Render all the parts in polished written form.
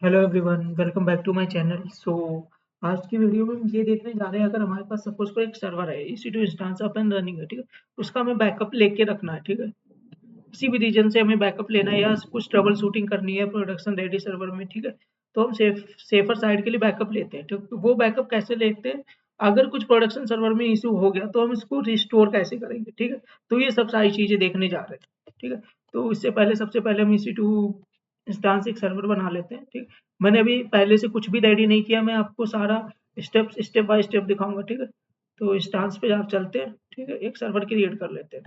Hello everyone, welcome back to my channel. आज की video में हम ये देखने जा रहे हैं, अगर हमारे पास सपोज कोई एक सर्वर है, EC2 instance up and running है, ठीक है। उसका हमें बैकअप लेके रखना है, ठीक है। किसी भी रीजन से हमें बैकअप लेना है या कुछ ट्रबल शूटिंग करनी है प्रोडक्शन रेडी सर्वर में, ठीक है। तो हम सेफर साइड के लिए बैकअप लेते हैं, ठीक है। वो बैकअप कैसे लेते हैं? अगर कुछ प्रोडक्शन सर्वर में इशू हो गया तो हम इसको रिस्टोर कैसे करेंगे, ठीक है। तो ये सब सारी चीजें देखने जा रहे हैं, ठीक है। तो इससे पहले सबसे पहले हम EC2 इंस्टांस एक सर्वर बना लेते हैं, ठीक। मैंने अभी पहले से कुछ भी रेडी नहीं किया, मैं आपको सारा स्टेप बाय स्टेप दिखाऊंगा, ठीक है। तो इंस्टांस पे आप चलते हैं, ठीक है। एक सर्वर क्रिएट कर लेते हैं।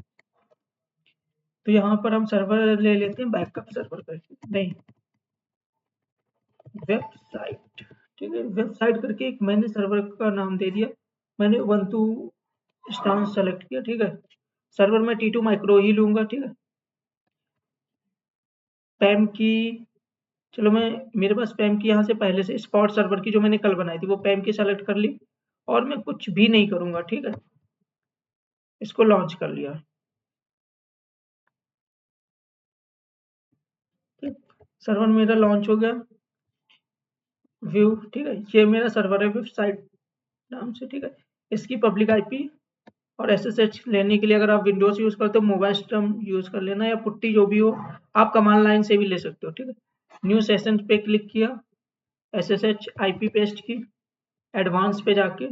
तो यहाँ पर हम सर्वर ले लेते हैं, बैकअप सर्वर करके नहीं, वेबसाइट, ठीक है। वेबसाइट करके एक मैंने सर्वर का नाम दे दिया। मैंने Ubuntu इंस्टांस सेलेक्ट किया, ठीक है। सर्वर में T2 माइक्रो ही लूंगा, ठीक है। पैम की, चलो मैं, मेरे पास पैम की यहाँ से पहले से स्पॉट सर्वर की जो मैंने कल बनाई थी वो पैम की सेलेक्ट कर ली। और मैं कुछ भी नहीं करूंगा, ठीक है। इसको लॉन्च कर लिया, ठीक। सर्वर मेरा लॉन्च हो गया। व्यू, ठीक है। ये मेरा सर्वर है वेबसाइट नाम से, ठीक है। इसकी पब्लिक आईपी और SSH लेने के लिए अगर आप विंडोज यूज करते हो मोबाइल सिस्टम यूज कर लेना, या पुट्टी जो भी हो, आप कमांड लाइन से भी ले सकते हो, ठीक है। न्यू सेशन पे क्लिक किया, SSH आईपी पेस्ट की, एडवांस पे जाके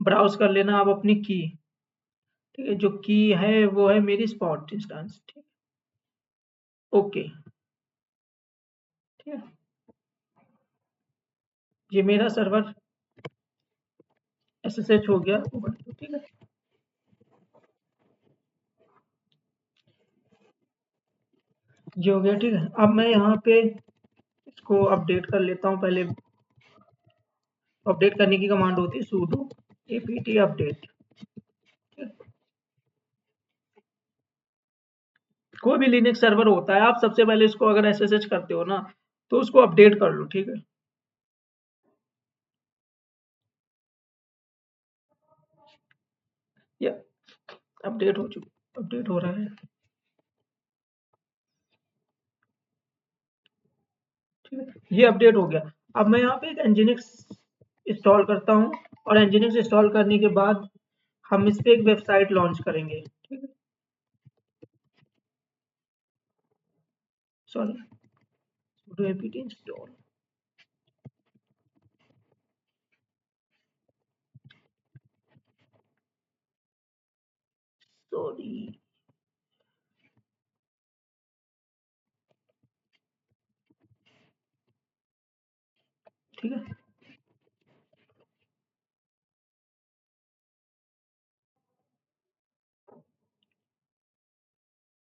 ब्राउज कर लेना आप अपनी की, ठीक है। जो की है वो है मेरी स्पॉट इंस्टेंस, ठीक। ओके, ठीक है। ये मेरा सर्वर SSH हो गया, ठीक है। ये हो गया, ठीक है। अब मैं यहाँ पे इसको अपडेट कर लेता हूँ। पहले अपडेट करने की कमांड होती है sudo apt अपडेट। कोई भी लिनक्स सर्वर होता है, आप सबसे पहले इसको अगर SSH करते हो ना, तो उसको अपडेट कर लो, ठीक है। या अपडेट हो चुका, अपडेट हो रहा है, ठीक है। ये अपडेट हो गया। अब मैं यहाँ पे एक Nginx इंस्टॉल करता हूँ, और Nginx इंस्टॉल करने के बाद हम इस पे एक वेबसाइट लॉन्च करेंगे, ठीक है। Sorry, sudo apt install, sorry, ठीक है,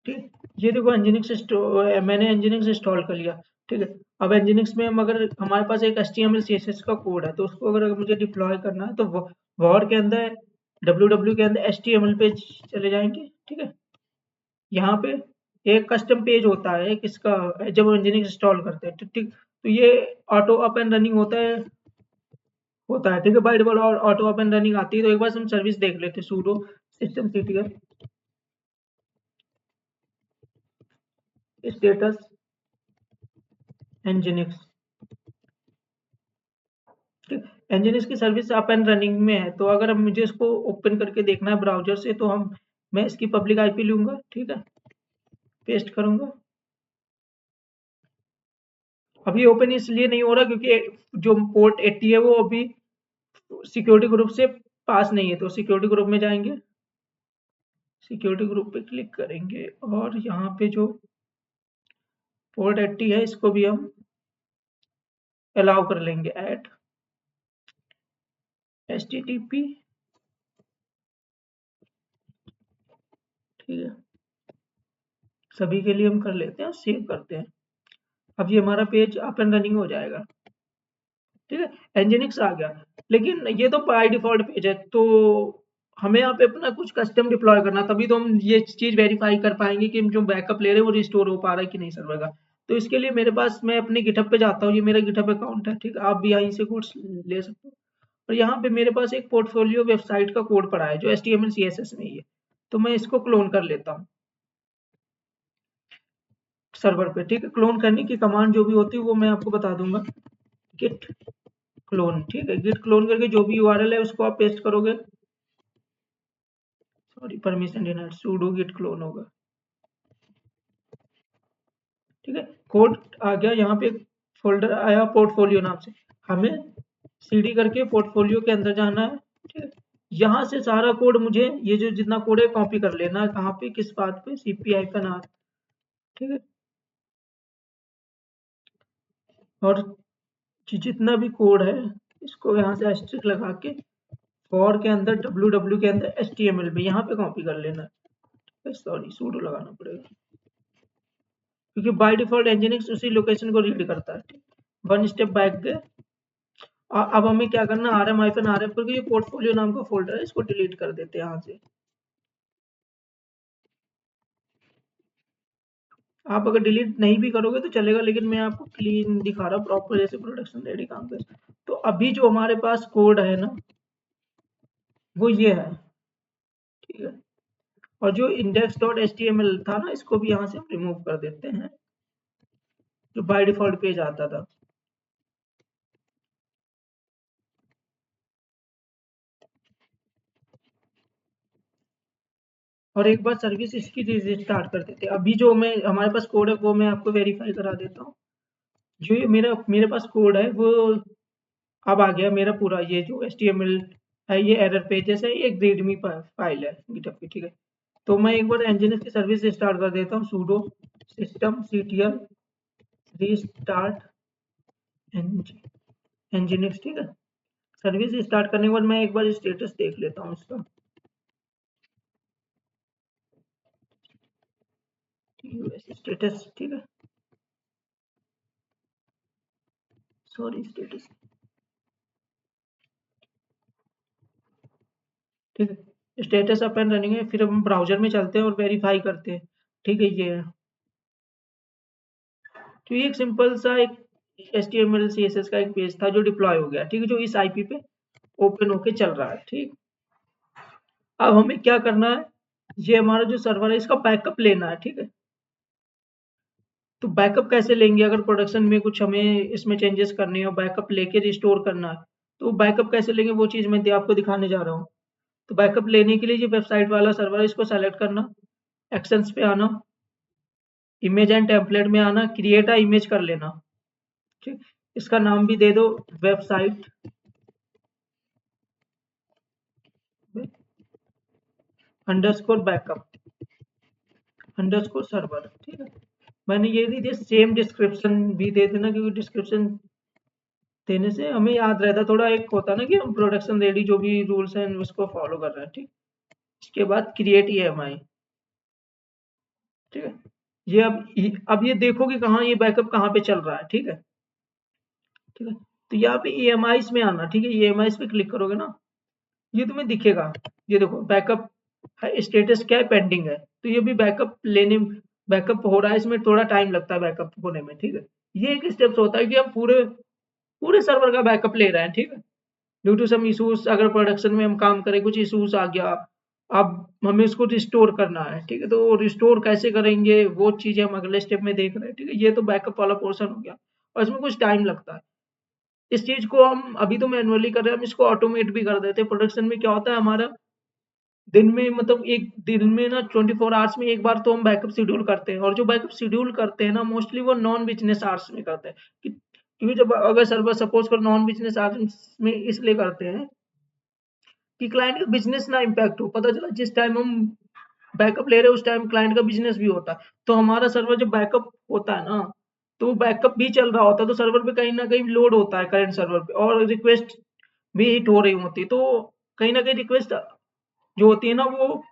ठीक। ये देखो Nginx मैंने Nginx इंस्टॉल कर लिया, ठीक है। अब Nginx में हम, अगर हमारे पास एक HTML CSS का कोड है, तो उसको अगर मुझे डिप्लॉय करना है तो वॉर के अंदर, www के अंदर HTML पे चले जाएंगे, ठीक है। यहाँ पे एक कस्टम पेज होता है, एक इसका, जब Nginx इंस्टॉल करते हैं, ठीक ठीक। तो ये ऑटो अप एंड रनिंग होता है, ठीक है। बाय डिफॉल्ट और ऑटो अप एंड रनिंग आती है। तो एक बार हम सर्विस देख लेते हैं, sudo systemctl स्टेटस Nginx, ठीक। Nginx की सर्विस अप एंड रनिंग में है, तो अगर अब मुझे इसको ओपन करके देखना है ब्राउजर से, तो मैं इसकी पब्लिक आईपी लूंगा, ठीक है। पेस्ट करूंगा। अभी ओपन इसलिए नहीं हो रहा क्योंकि जो पोर्ट 80 है वो अभी सिक्योरिटी ग्रुप से पास नहीं है। तो सिक्योरिटी ग्रुप में जाएंगे, सिक्योरिटी ग्रुप पे क्लिक करेंगे, और यहाँ पे जो पोर्ट 80 है इसको भी हम अलाउ कर लेंगे, ऐड HTTP, ठीक है। सभी के लिए हम कर लेते हैं, सेव करते हैं। अब ये हमारा पेज अप एंड रनिंग हो जाएगा, ठीक है। Nginx आ गया, लेकिन ये तो बाय डिफॉल्ट पेज है, तो हमें यहाँ पे अपना कुछ कस्टम डिप्लॉय करना, तभी तो हम ये चीज वेरीफाई कर पाएंगे कि हम जो बैकअप ले रहे हैं वो रिस्टोर हो पा रहा है कि नहीं सर्वर का। तो इसके लिए मेरे पास, मैं अपने गिटहब पे जाता हूँ, ये मेरा गिटहब अकाउंट है, ठीक है। आप भी यहीं से कोड्स ले सकते हो। और यहाँ पे मेरे पास एक पोर्टफोलियो वेबसाइट का कोड पड़ा है जो HTML CSS में ही है। तो मैं इसको क्लोन कर लेता हूँ। सर्वर पे, ठीक है। क्लोन करने की कमांड जो भी होती है वो मैं आपको बता दूंगा। गिट क्लोन, ठीक है। गिट क्लोन करके जो भी यूआरएल है उसको आप पेस्ट करोगे। Sorry, permission denied, sudo git clone होगा, ठीक है। कोड आ गया, यहाँ पे फोल्डर आया पोर्टफोलियो नाम से, हमें सीडी करके पोर्टफोलियो के अंदर जाना है, ठीक है। यहाँ से सारा कोड मुझे, ये जो जितना कोड है कॉपी कर लेना है। कहाँ पे, किस बात पे, cp-r, ठीक है। और जितना भी कोड है इसको यहाँ से एस्ट्रिक लगा के फॉर के अंदर ww के अंदर html में यहाँ पे कॉपी कर लेना है। सॉरी, sudo लगाना पड़ेगा क्योंकि बाय डिफॉल्ट एनजीनिक्स उसी लोकेशन को रीड करता है। वन स्टेप बैक गए। अब हमें क्या करना, rm-rf करके ये पोर्टफोलियो नाम का फोल्डर है, इसको डिलीट कर देते हैं यहाँ से। आप अगर डिलीट नहीं भी करोगे तो चलेगा, लेकिन मैं आपको क्लीन दिखा रहा हूँ, प्रॉपर जैसे प्रोडक्शन रेडी काम कर। तो अभी जो हमारे पास कोड है ना, वो ये है, ठीक है। और जो index.html था ना, इसको भी यहाँ से हम रिमूव कर देते हैं, जो बाय डिफॉल्ट पेज आता था। और एक बार सर्विस इसकी स्टार्ट कर देते हैं। अभी जो मैं, हमारे पास कोड है वो मैं आपको वेरीफाई करा देता हूँ। जो ये मेरे पास कोड है वो अब आ गया मेरा पूरा। ये जो HTML है ये एरर पेजेस है, ये एक रीडमी फाइल है गिटहब की, ठीक है। तो मैं एक बार nginx की सर्विस स्टार्ट कर देता हूँ, sudo systemctl restart nginx, ठीक है। सर्विस स्टार्ट करने के बाद मैं एक बार स्टेटस देख लेता हूँ इसका, स्टेटस, ठीक है। सॉरी, स्टेटस, ठीक है। स्टेटस अप एंड रनिंग है। फिर हम ब्राउजर में चलते हैं और वेरीफाई करते हैं, ठीक है। ये है, तो ये एक सिंपल सा एक HTML CSS का एक पेज था जो डिप्लॉय हो गया, ठीक है, जो इस IP पे ओपन होके चल रहा है, ठीक। अब हमें क्या करना है, ये हमारा जो सर्वर है इसका बैकअप लेना है, ठीक है। तो बैकअप कैसे लेंगे, अगर प्रोडक्शन में कुछ हमें इसमें चेंजेस करने हो, बैकअप लेके रिस्टोर करना है, तो बैकअप कैसे लेंगे वो चीज़ मैं आपको दिखाने जा रहा हूँ। तो बैकअप लेने के लिए ये वेबसाइट वाला सर्वर है, इसको सेलेक्ट करना, एक्शंस पे आना, इमेज एंड टेम्पलेट में आना, क्रिएट अ इमेज कर लेना, ठीक। इसका नाम भी दे दो website underscore backup underscore server, ठीक है। मैंने ये नहीं दिया, सेम डिस्क्रिप्शन भी दे देना, क्योंकि डिस्क्रिप्शन देने से हमें याद रहता, थोड़ा एक होता ना कि हम प्रोडक्शन रेडी जो भी रूल्स हैं उसको फॉलो कर रहे हैं, ठीक। इसके बाद क्रिएट EMI, ठीक है। ये अब ये देखो कि कहाँ ये बैकअप कहाँ पे चल रहा है, ठीक है, ठीक है। तो यहाँ पे EMIs में आना, ठीक है। EMIs पे क्लिक करोगे ना, ये तुम्हें दिखेगा, ये देखो बैकअप है, स्टेटस क्या है, पेंडिंग है। तो ये भी बैकअप लेने, बैकअप हो रहा है, इसमें थोड़ा टाइम लगता है बैकअप होने में, ठीक है। ये एक स्टेप्स होता है कि हम पूरे पूरे सर्वर का बैकअप ले रहे हैं, ठीक है। ड्यू टू सम इश्यूज, अगर प्रोडक्शन में हम काम करें, कुछ इश्यूज आ गया, अब हमें इसको रिस्टोर करना है, ठीक है। तो रिस्टोर कैसे करेंगे वो चीजें हम अगले स्टेप में देख रहे हैं, ठीक है। ये तो बैकअप वाला पोर्शन हो गया, और इसमें कुछ टाइम लगता है। इस चीज को हम अभी तो मैनुअली कर रहे हैं, हम इसको ऑटोमेट भी कर देते हैं। प्रोडक्शन में क्या होता है हमारा, दिन में, मतलब एक दिन में ना 24 आवर्स में एक बार तो हम बैकअप शेड्यूल करते हैं, और जो बैकअप शेड्यूल करते हैं ना मोस्टली वो नॉन बिजनेस आवर्स में करते हैं, क्योंकि जब अगर सर्वर सपोज कर नॉन बिजनेस आवर्स में इसलिए करते हैं कि क्लाइंट का बिजनेस ना इम्पैक्ट हो। पता चला जिस टाइम हम बैकअप ले रहे हैं उस टाइम क्लाइंट का बिजनेस भी होता है, तो हमारा सर्वर जब बैकअप होता है ना, तो बैकअप भी चल रहा होता है, तो सर्वर पे कहीं ना कहीं लोड होता है करंट सर्वर पे, और रिक्वेस्ट भी हिट हो रही होती, तो कहीं ना कहीं रिक्वेस्ट जो होती है ना वो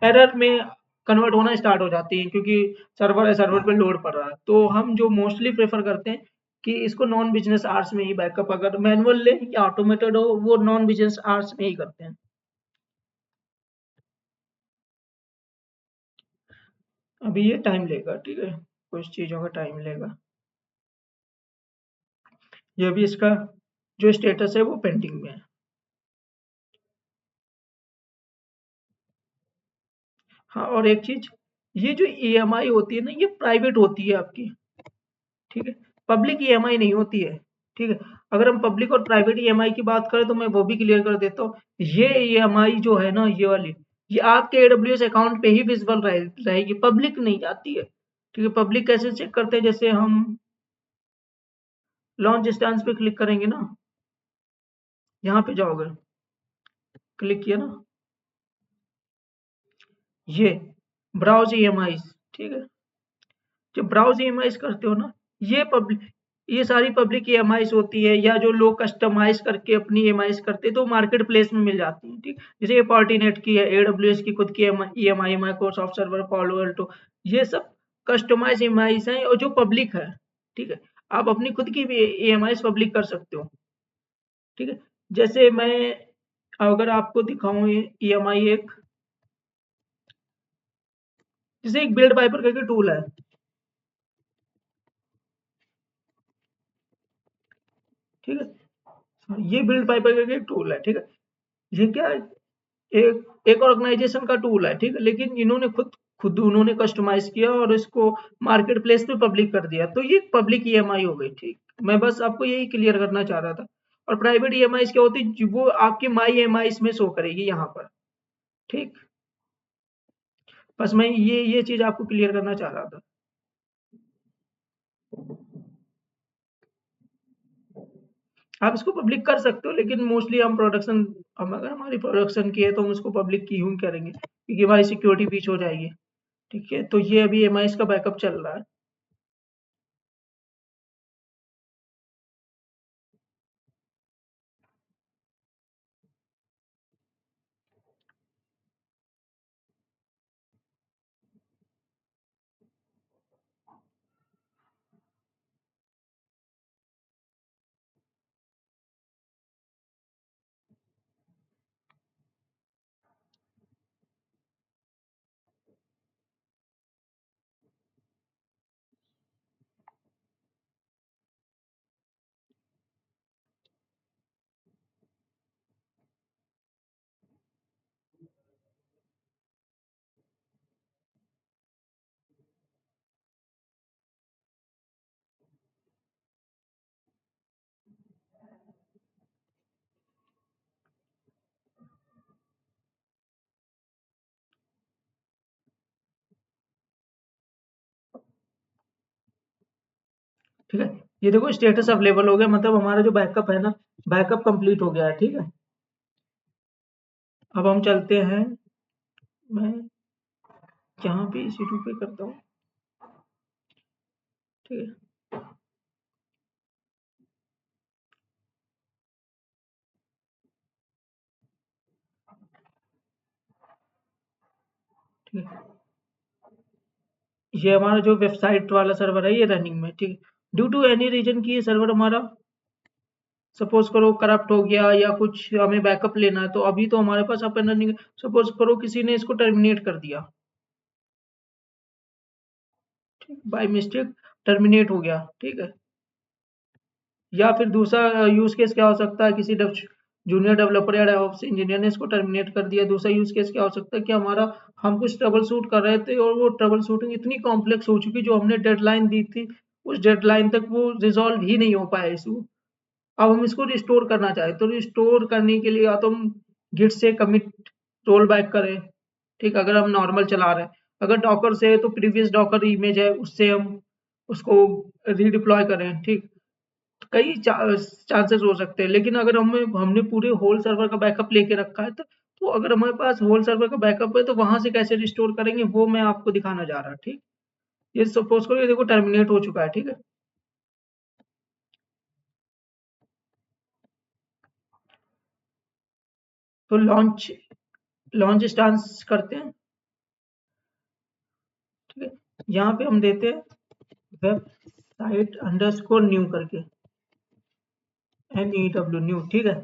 एरर में कन्वर्ट होना स्टार्ट हो जाती है, क्योंकि सर्वर पे लोड पड़ रहा है। तो हम जो मोस्टली प्रेफर करते हैं कि इसको नॉन बिजनेस आवर्स में ही बैकअप, अगर मैनुअल ले या ऑटोमेटेड हो वो नॉन बिजनेस आवर्स में ही करते हैं। अभी ये टाइम लेगा, ठीक है, कुछ चीज़ों का टाइम लेगा। ये भी इसका जो स्टेटस है वो पेंडिंग में है। हाँ, और एक चीज़, ये जो ईएमआई होती है ना, ये प्राइवेट होती है आपकी, ठीक है, पब्लिक ईएमआई नहीं होती है, ठीक है। अगर हम पब्लिक और प्राइवेट ईएमआई की बात करें तो मैं वो भी क्लियर कर देता हूँ। ये ईएमआई जो है ना, ये वाली, ये आपके एडब्ल्यूएस अकाउंट पे ही विजिबल रहेगी, पब्लिक नहीं जाती है, ठीक है। पब्लिक कैसे चेक करते हैं, जैसे हम लॉन्च स्टांस पे क्लिक करेंगे ना, यहाँ पे जाओगे, क्लिक किया ना, ये ब्राउज ईएमआई, ठीक है। जब ब्राउज ईएमआई करते हो ना, ये पब्लिक, ये सारी पब्लिक ईएमआई होती है, या जो लोग कस्टमाइज करके अपनी ईएमआई करते हैं तो मार्केट प्लेस में मिल जाती है, ठीक। जैसे ये पार्टीनेट की है, एडब्ल्यूएस की खुद की ईएमआई, माइक्रोसॉफ्ट सर्वर, पालो अल्टो, ये सब कस्टमाइज ईएमआई हैं और जो पब्लिक है, ठीक है। आप अपनी खुद की भी ईएमआई पब्लिक कर सकते हो, ठीक है। जैसे मैं अगर आपको दिखाऊं ईएमआई एक, जैसे एक बिल्ड पाइपर करके टूल है, ठीक है। हाँ, ये बिल्ड पाइपर करके एक टूल है, ठीक है। ये क्या है, एक एक ऑर्गेनाइजेशन का टूल है, ठीक है, लेकिन इन्होंने खुद खुद उन्होंने कस्टमाइज किया और इसको मार्केट प्लेस पे पब्लिक कर दिया, तो ये पब्लिक ईएमआई हो गई, ठीक। मैं बस आपको यही क्लियर करना चाह रहा था। और प्राइवेट ईएमआई क्या होती है, वो आपकी माई ईएमआई में शो करेगी यहाँ पर, ठीक। बस मैं ये चीज आपको क्लियर करना चाह रहा था। आप इसको पब्लिक कर सकते हो, लेकिन मोस्टली हम अगर हमारी प्रोडक्शन की है तो हम इसको पब्लिक की यूं करेंगे, क्योंकि हमारी सिक्योरिटी बीच हो जाएगी, ठीक है। तो ये अभी एमआई का बैकअप चल रहा है। ठीक है, ये देखो स्टेटस अवेलेबल हो गया, मतलब हमारा जो बैकअप है ना, बैकअप कंप्लीट हो गया है, ठीक है। अब हम चलते हैं, मैं यहाँ पे इसी टू पे करता हूँ, ठीक है, ठीक है। ये हमारा जो वेबसाइट वाला सर्वर है, ये रनिंग में, ठीक है। ड्यू टू एनी रीजन की ये सर्वर हमारा, सपोज करो करप्ट हो गया या कुछ हमें बैकअप लेना है, तो अभी तो हमारे पास अप एंड रनिंग। सपोज करो किसी ने इसको टर्मिनेट कर दिया, ठीक, बाय मिस्टेक टर्मिनेट हो गया, ठीक है। या फिर दूसरा यूज केस क्या हो सकता है, किसी जूनियर डेवलपर या डेवऑप्स इंजीनियर ने इसको टर्मिनेट कर दिया। दूसरा यूज केस क्या हो सकता है कि हमारा, हम कुछ ट्रबल शूट कर रहे थे और वो ट्रबल शूटिंग इतनी कॉम्प्लेक्स हो चुकी, जो हमने डेडलाइन दी थी उस डेडलाइन तक वो रिजॉल्व ही नहीं हो पाया इशू। अब हम इसको रिस्टोर करना चाहें, तो रिस्टोर करने के लिए या तो हम गिट से कमिट रोल बैक करें, ठीक, अगर हम नॉर्मल चला रहे हैं। अगर डॉकर से है तो प्रीवियस डॉकर इमेज है उससे हम उसको रीडिप्लॉय करें, ठीक। कई चांसेस हो सकते हैं, लेकिन अगर हमें हमने पूरे होल सर्वर का बैकअप लेके रखा है, तो अगर हमारे पास होल सर्वर का बैकअप है तो वहां से कैसे रिस्टोर करेंगे वो मैं आपको दिखाना जा रहा, ठीक। ये सपोज करो, ये देखो टर्मिनेट हो चुका है, ठीक है। तो लॉन्च लॉन्च स्टांस करते हैं, ठीक है। यहाँ पे हम देते हैं वेबसाइट अंडरस्कोर न्यू करके, NEW न्यू, ठीक है।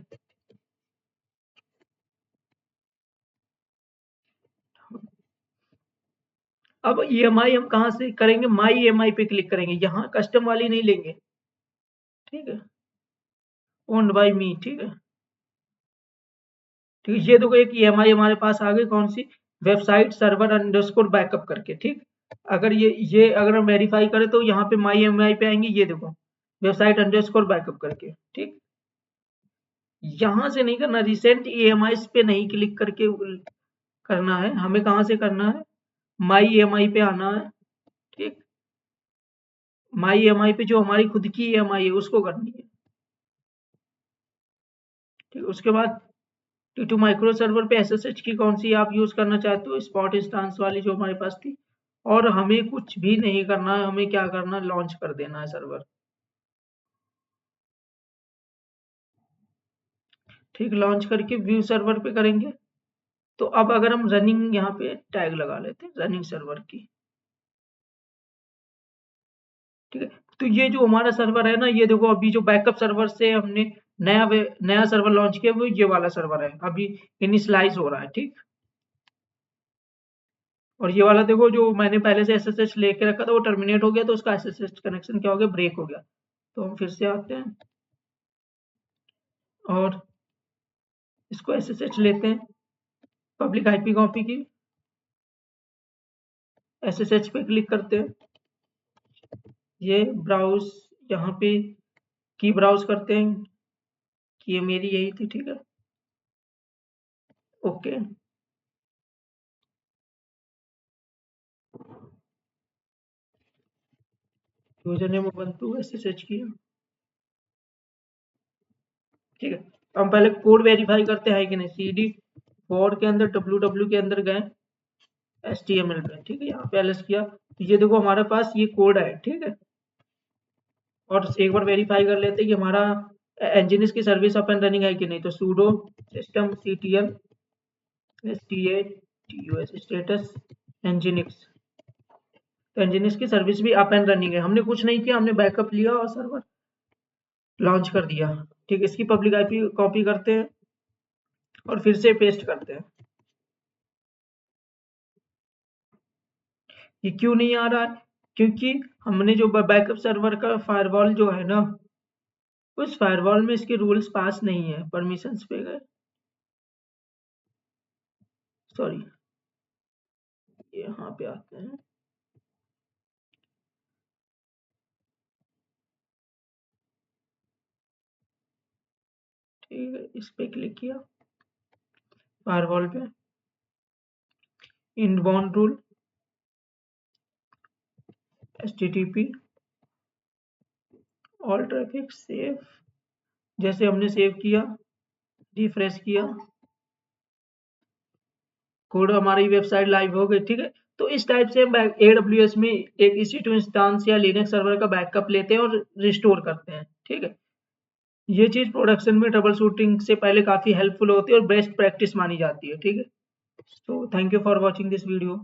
अब ईएमआई हम कहाँ से करेंगे, माई ईएमआई पे क्लिक करेंगे, यहाँ कस्टम वाली नहीं लेंगे, ठीक है। ओन्ड बाय मी, ठीक है, ठीक है। ये देखो एक ईएमआई हमारे पास आ गई, कौन सी, वेबसाइट सर्वर अंडरस्कोर बैकअप करके, ठीक। अगर ये अगर हम वेरीफाई करें तो यहाँ पे माई एमआई पे आएंगे, ये देखो वेबसाइट अंडरस्कोर बैकअप करके, ठीक। यहाँ से नहीं करना, रिसेंट ईएमआई पे नहीं क्लिक करके करना है, हमें कहाँ से करना है, माई ईएमआई पे आना है, ठीक। माई ईएमआई पे जो हमारी खुद की ईएमआई है उसको करनी है, ठीक। उसके बाद T2 माइक्रो सर्वर पे एसएसएच की कौन सी आप यूज करना चाहते हो, स्पॉट इंस्टांस वाली जो हमारे पास थी। और हमें कुछ भी नहीं करना है, हमें क्या करना है, लॉन्च कर देना है सर्वर, ठीक। लॉन्च करके व्यू सर्वर पे करेंगे। तो अब अगर हम रनिंग यहाँ पे टैग लगा लेते हैं रनिंग सर्वर की, ठीक है। तो ये जो हमारा सर्वर है ना, ये देखो अभी जो बैकअप सर्वर से हमने नया सर्वर लॉन्च किया वो ये वाला सर्वर है, अभी इनिशियलाइज हो रहा है, ठीक। और ये वाला देखो जो मैंने पहले से एसएसएच लेके रखा था वो टर्मिनेट हो गया, तो उसका एसएसएच कनेक्शन क्या हो गया, ब्रेक हो गया। तो हम फिर से आते हैं और इसको एसएसएच लेते हैं, पब्लिक आईपी कॉपी की, एसएसएच पे क्लिक करते हैं, ये ब्राउज यहाँ पे की ब्राउज करते हैं कि ये मेरी यही थी, ठीक है। Okay, user name Ubuntu SSH किया, ठीक है। तो हम पहले कोड वेरीफाई करते हैं कि नहीं, सीडी फॉर के अंदर ww के अंदर गए HTML पे, ठीक है। यहाँ पे एलएस किया तो ये देखो हमारे पास ये कोड है, ठीक है। और एक बार वेरीफाई कर लेते हैं कि हमारा एनजीनिस की सर्विस अप एंड रनिंग है कि नहीं। तो sudo system ctl status status nginx, तो nginx की सर्विस भी अप एंड रनिंग है। हमने कुछ नहीं किया, हमने बैकअप लिया और सर्वर लॉन्च कर दिया, ठीक। इसकी पब्लिक आईपी कॉपी करते हैं और फिर से पेस्ट करते हैं। ये क्यों नहीं आ रहा है, क्योंकि हमने जो बैकअप सर्वर का फायरवॉल जो है ना, उस फायरवॉल में इसके रूल्स पास नहीं है। परमिशंस पे गए, सॉरी यहाँ पे आते हैं, ठीक है। इस पे क्लिक किया, फायरवॉल पे inbound rule http all traffic save, जैसे हमने सेव किया, रिफ्रेश किया, कोड हमारी वेबसाइट लाइव हो गई, ठीक है। तो इस टाइप से हम AWS में एक EC2 इंस्टांस या लिनक्स सर्वर का बैकअप लेते हैं और रिस्टोर करते हैं, ठीक है। ये चीज प्रोडक्शन में ट्रबल शूटिंग से पहले काफी हेल्पफुल होती है और बेस्ट प्रैक्टिस मानी जाती है, ठीक है। So thank you for watching this video.